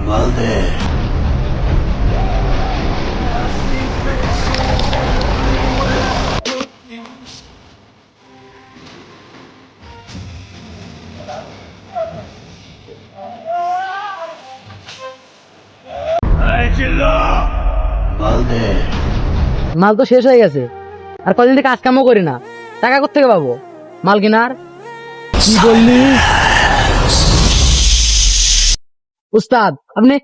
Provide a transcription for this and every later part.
মাল দে। মাল দে। মাল তো শেষ হয়ে গেছে, আর কদিন থেকে কাজ কামও করি না, টাকা কোত্থেকে পাবো মাল কেনার? কি বললি উস্তাদ? আপনি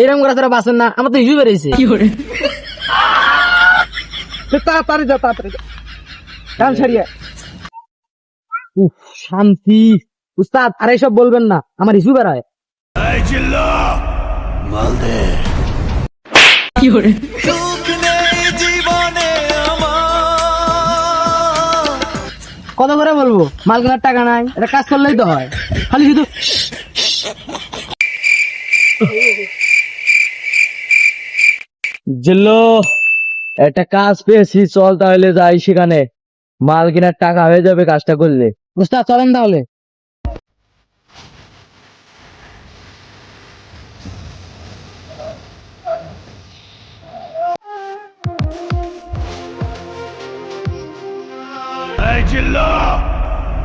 এরকম করে তোরা বাঁচেন না, আমার তো ইস্যু বেড়েছে। তাড়াতাড়ি যা, তাড়াতাড়ি যা, কান ছাড়িয়ে। উফ, শান্তি। উস্তাদ আর এইসব বলবেন না, আমার ইস্যু বেড়ায়। মাল দে। কত করে বলবো মাল কেনার টাকা নাই? এটা কাজ করলেই তো হয়, খালি শুধু। জিল্লো, একটা কাজ পেয়েছি, চল তাহলে যাই সেখানে। মাল কেনার টাকা হয়ে যাবে কাজটা করলে। উস্তাদ চলেন তাহলে।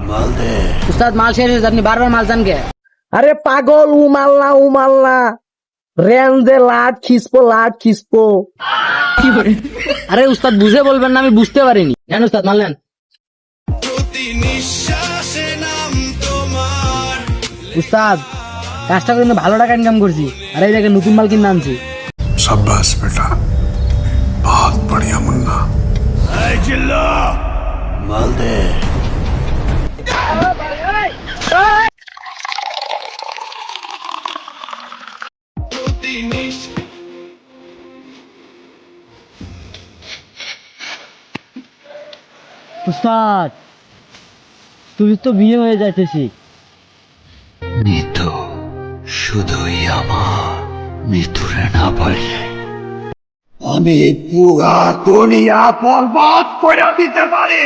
মাল দে। উস্তাদ মাল শেষ হয়েছে, আপনি বারবার মাল চান কে? আরে পাগল, উমাল্লা রেঞ্জে লাট খিসপো। আরে উস্তাদ বুঝে বলবেন না, আমি বুঝতে পারিনি। কেন উস্তাদ মাল নেন? উস্তাদ কাজটা কিন্তু ভালো টাকা ইনকাম করছি, আর এই দেখেন নতুন মাল কিনে আনছি। शाबाश बेटा, बहुत बढ़िया मुन्ना। মাল দে। উস্তাদ, তুমি তো বিয়ে হয়ে যাইতেছি। মৃত্যু শুধুই আমার, মৃত্যুরে না পারলে আমি পুরা দুনিয়া বরবাদ করে দিতে পারি।